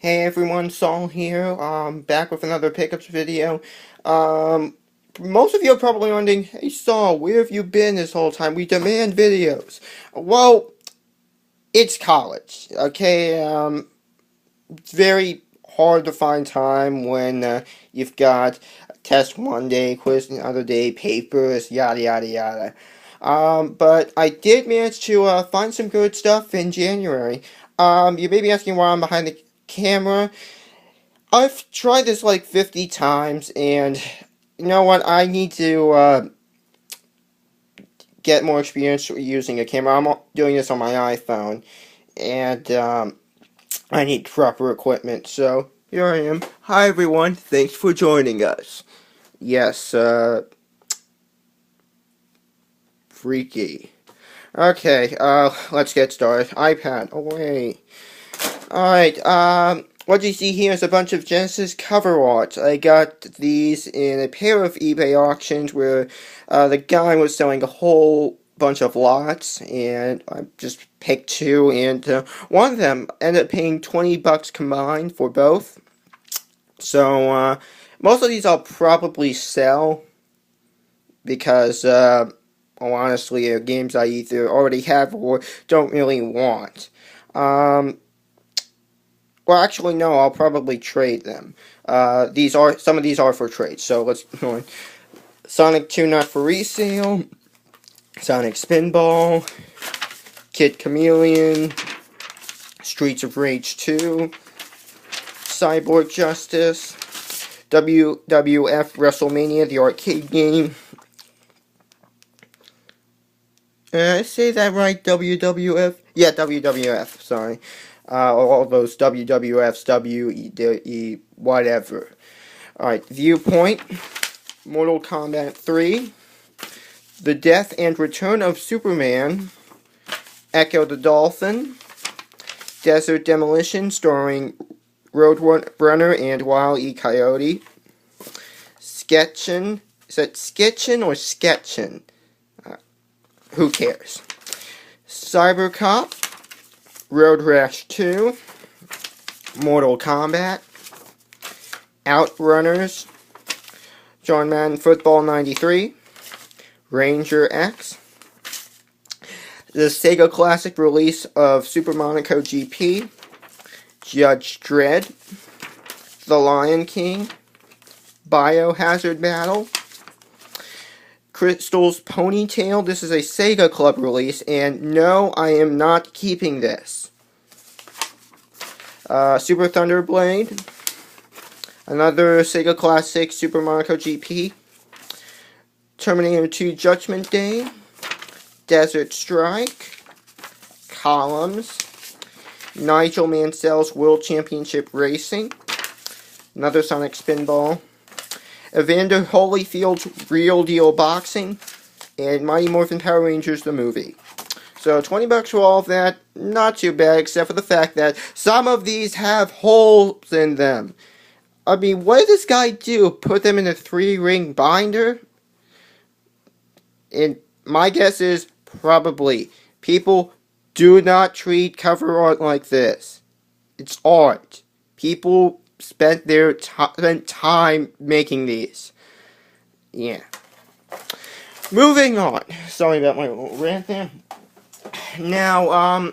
Hey everyone, Saul here. Back with another pickups video. Um, Most of you are probably wondering, hey Saul, where have you been this whole time? We demand videos. Well, it's college, okay? It's very hard to find time when you've got a test one day, quiz the other day, papers, yada yada yada. But I did manage to find some good stuff in January. You may be asking why I'm behind the camera. I've tried this like 50 times, and you know what? I need to get more experience using a camera. I'm doing this on my iPhone, and I need proper equipment. So here I am. Hi everyone. Thanks for joining us. Yes, freaky. Okay, let's get started. iPad away. Alright, what you see here is a bunch of Genesis cover art. I got these in a pair of eBay auctions where the guy was selling a whole bunch of lots, and I just picked two, and one of them ended up paying 20 bucks combined for both. So, most of these I'll probably sell because, well, honestly, they're games I either already have or don't really want. Well, actually, no. I'll probably trade them. Some of these are for trade. So let's go on. Sonic 2 not for resale. Sonic Spinball. Kid Chameleon. Streets of Rage 2. Cyborg Justice. WWF WrestleMania, the arcade game. Did I say that right? WWF? Yeah, WWF. Sorry. All those WWFs, WE, whatever. Alright, Viewpoint, Mortal Kombat 3, The Death and Return of Superman, Echo the Dolphin, Desert Demolition starring Roadrunner and Wile E. Coyote, Sketchin, is that Sketchin or Sketchin? Who cares? Cybercop, Road Rash 2, Mortal Kombat, Outrunners, John Madden Football 93, Ranger X, the Sega Classic release of Super Monaco GP, Judge Dredd, The Lion King, Biohazard Battle, Crystal's Ponytail. This is a Sega Club release, and no, I am not keeping this. Super Thunderblade, another Sega Classic Super Monaco GP, Terminator 2 Judgment Day, Desert Strike, Columns, Nigel Mansell's World Championship Racing, another Sonic Spinball, Evander Holyfield's Real Deal Boxing, and Mighty Morphin Power Rangers the movie. So 20 bucks for all of that, not too bad, except for the fact that some of these have holes in them. I mean, what did this guy do? Put them in a 3-ring binder? And my guess is probably. People do not treat cover art like this. It's art. People spent their time making these. Yeah. Moving on. Sorry about my little rant there. Now,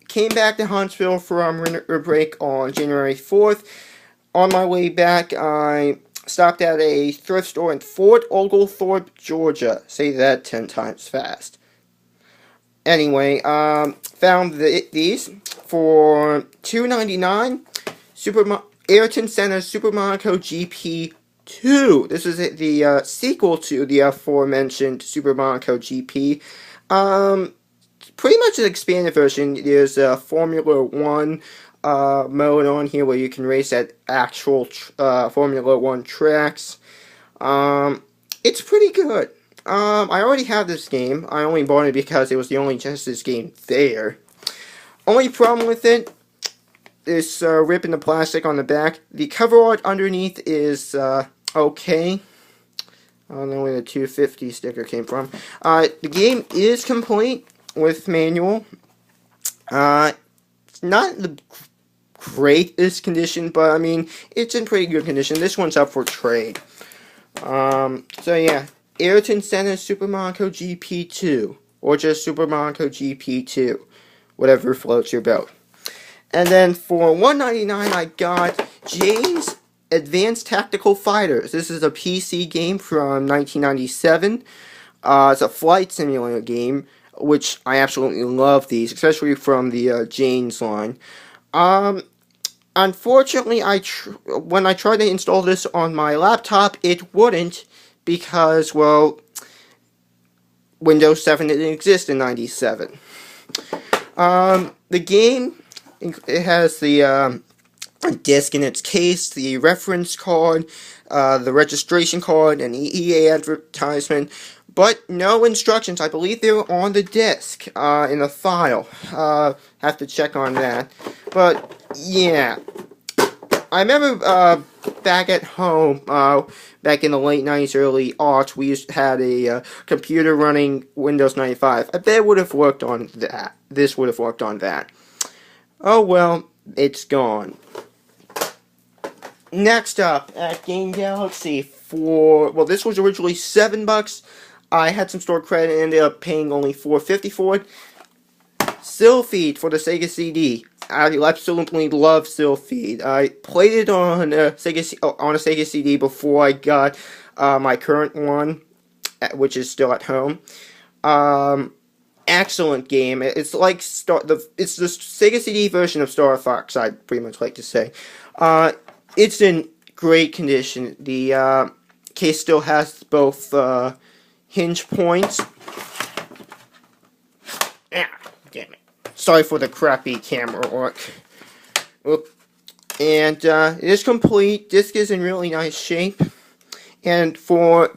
came back to Huntsville from winter break on January 4th. On my way back, I stopped at a thrift store in Fort Oglethorpe, Georgia. Say that 10 times fast. Anyway, found these for $2.99. Ayrton Senna's Super Monaco GP 2. This is the sequel to the aforementioned Super Monaco GP. Pretty much an expanded version. There's a Formula 1 mode on here where you can race at actual Formula 1 tracks. It's pretty good. I already have this game. I only bought it because it was the only Genesis game there. Only problem with it is ripping the plastic on the back. The cover art underneath is okay. I don't know where the 250 sticker came from. The game is complete with manual. It's not the greatest condition, but I mean, it's in pretty good condition. This one's up for trade. So yeah, Ayrton Senna Super Monaco GP2, or just Super Monaco GP2, whatever floats your boat. And then for $1.99, I got Jane's Advanced Tactical Fighters. This is a PC game from 1997. It's a flight simulator game, which I absolutely love these, especially from the Jane's line. Unfortunately, when I tried to install this on my laptop, it wouldn't, because, well, Windows 7 didn't exist in 97. The game, it has the disc in its case, the reference card, the registration card, an EA advertisement, but no instructions. I believe they were on the disc, in a file. Have to check on that. But, yeah. I remember, back at home, back in the late 90s, early aughts, we had a computer running Windows 95. I bet it would have worked on that. This would have worked on that. Oh well, it's gone. Next up, at Game Galaxy well, this was originally $7. I had some store credit and ended up paying only $4.50 for it. Sylpheed for the Sega CD. I absolutely love Sylpheed. I played it on a Sega CD before I got my current one, which is still at home. Excellent game. It's like it's the Sega CD version of Star Fox, I'd pretty much like to say. It's in great condition. The case still has both hinge points. Ah, damn it. Sorry for the crappy camera work. And it is complete. Disc is in really nice shape. And to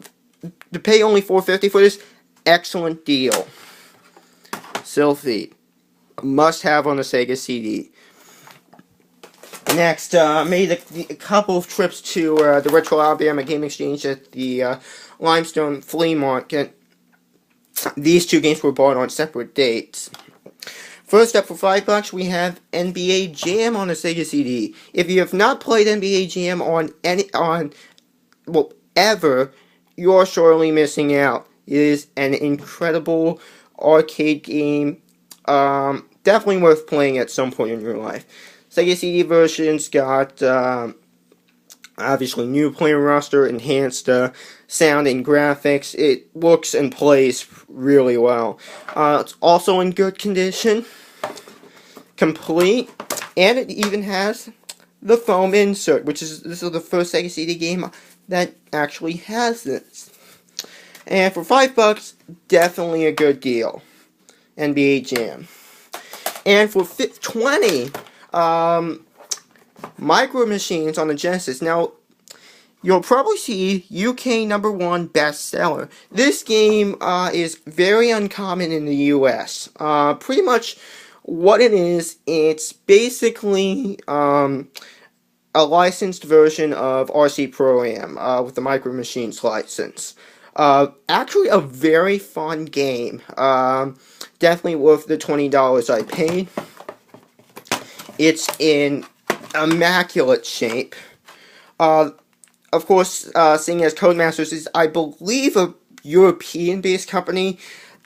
pay only $4.50 for this, excellent deal. Sylpheed. Must have on the Sega CD. Next, made a couple of trips to the Retro Alabama Game Exchange at the Limestone Flea Market. These two games were bought on separate dates. First up, for $5, we have NBA Jam on the Sega CD. If you have not played NBA Jam ever, you're surely missing out. It is an incredible arcade game. Definitely worth playing at some point in your life. Sega CD version's got obviously new player roster, enhanced sound and graphics. It looks and plays really well. It's also in good condition, complete, and it even has the foam insert, this is the first Sega CD game that actually has this. And for $5, definitely a good deal. NBA Jam. And for $20, Micro Machines on the Genesis. Now, you'll probably see UK #1 bestseller. This game is very uncommon in the US. Pretty much what it is, it's basically a licensed version of RC Pro-Am with the Micro Machines license. Actually a very fun game. Definitely worth the $20 I paid. It's in immaculate shape. Of course, seeing as Codemasters is, I believe, a European-based company,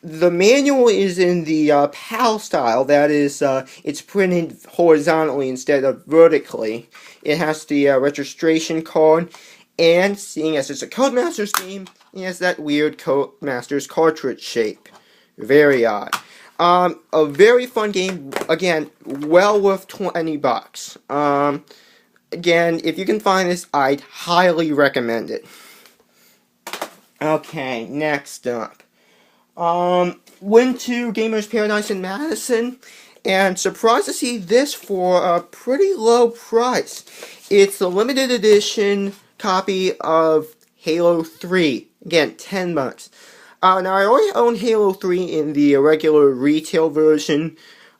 the manual is in the PAL style. That is, it's printed horizontally instead of vertically. It has the registration card, and seeing as it's a Codemasters game, it has that weird Codemasters cartridge shape. Very odd. A very fun game. Again, well worth $20. Again, if you can find this, I'd highly recommend it. Okay, next up. Went to Gamers Paradise in Madison, and surprised to see this for a pretty low price. It's a limited edition copy of Halo 3. Again, $10. Now, I already own Halo 3 in the regular retail version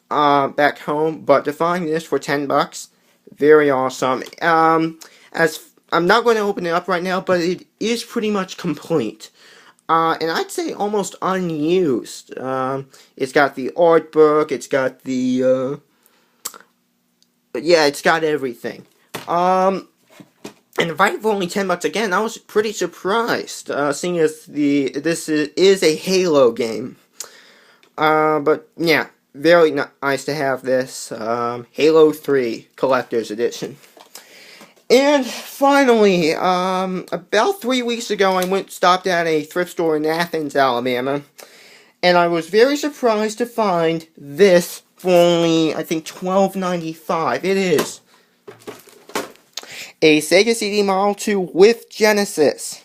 back home, but to find this for $10, very awesome. As I'm not going to open it up right now, but it is pretty much complete. And I'd say almost unused. It's got the art book, it's got the But yeah, it's got everything. And the fighting for only $10 again, I was pretty surprised, seeing as this is a Halo game. But yeah, very nice to have this Halo 3 Collector's Edition. And finally, about 3 weeks ago, I stopped at a thrift store in Athens, Alabama, and I was very surprised to find this for only, I think, $12.95. It is a Sega CD Model 2 with Genesis.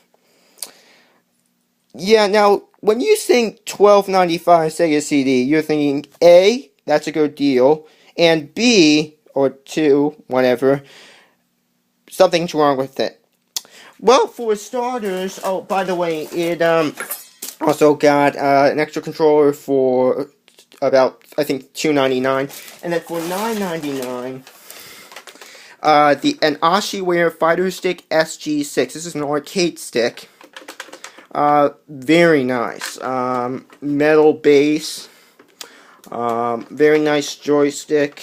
Yeah, now, when you think $12.95 Sega CD, you're thinking, A, that's a good deal, and B, or 2, whatever, something's wrong with it. Well, for starters, oh, by the way, it also got an extra controller for about, I think, $2.99, and then for $9.99, an Oshiware Fighter Stick SG6. This is an arcade stick. Very nice. Metal base. Very nice joystick.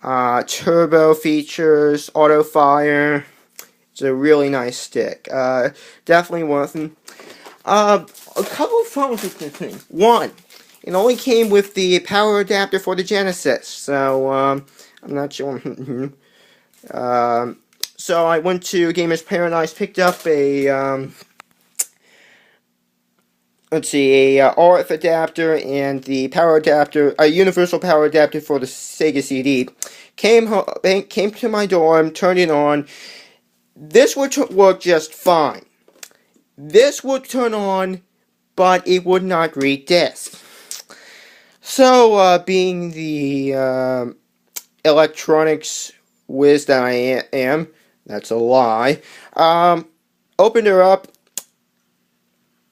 Turbo features, auto fire. It's a really nice stick. Definitely worth it. A couple of problems with this thing. One, it only came with the power adapter for the Genesis, so I'm not sure. So I went to Gamers Paradise, picked up a RF adapter and the power adapter, a universal power adapter for the Sega CD. Came to my dorm, turned it on. This would work just fine. This would turn on, but it would not read disk. So, being the electronics whiz that I am, that's a lie, opened her up.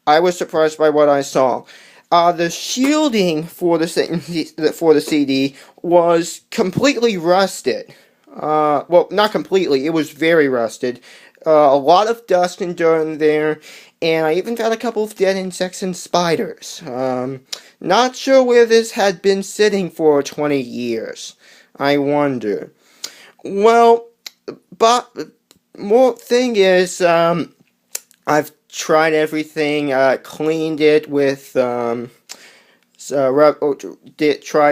I was surprised by what I saw. The shielding for the CD was completely rusted. Well, not completely. It was very rusted. A lot of dust and dirt in there, and I even found a couple of dead insects and spiders. Not sure where this had been sitting for 20 years. I wonder. Well, but more thing is, I've tried everything, cleaned it with, tried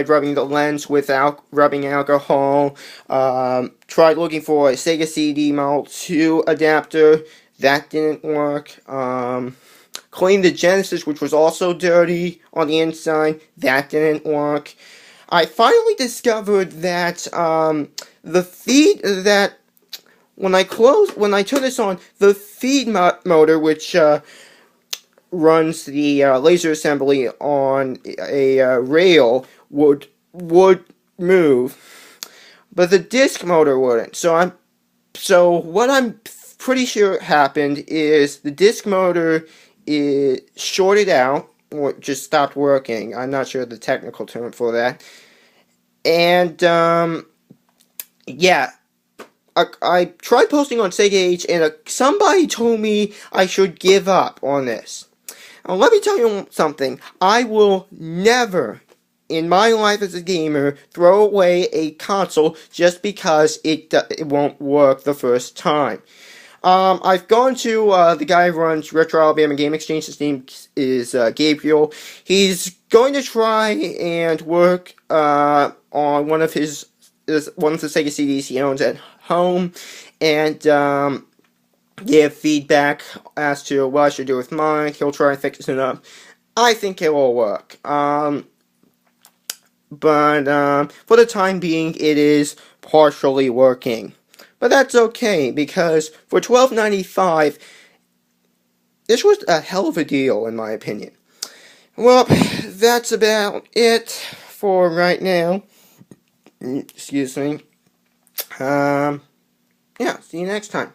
rubbing the lens without rubbing alcohol, tried looking for a Sega CD Model 2 adapter, that didn't work, cleaned the Genesis, which was also dirty on the inside, that didn't work. I finally discovered that, when I turn this on, the feed motor, which runs the laser assembly on a rail, would move, but the disc motor wouldn't. So what I'm pretty sure happened is the disc motor is shorted out, or just stopped working. I'm not sure the technical term for that. And yeah. I tried posting on Sega Age, and somebody told me I should give up on this. Now, let me tell you something. I will never, in my life as a gamer, throw away a console just because it won't work the first time. I've gone to the guy who runs Retro Alabama Game Exchange. His name is Gabriel. He's going to try and work on one of the Sega CDs he owns at home, and give feedback as to what I should do with mine. He'll try and fix it up. I think it will work. But for the time being, it is partially working. But that's okay, because for $12.95, this was a hell of a deal, in my opinion. Well, that's about it for right now. Excuse me. Yeah, see you next time.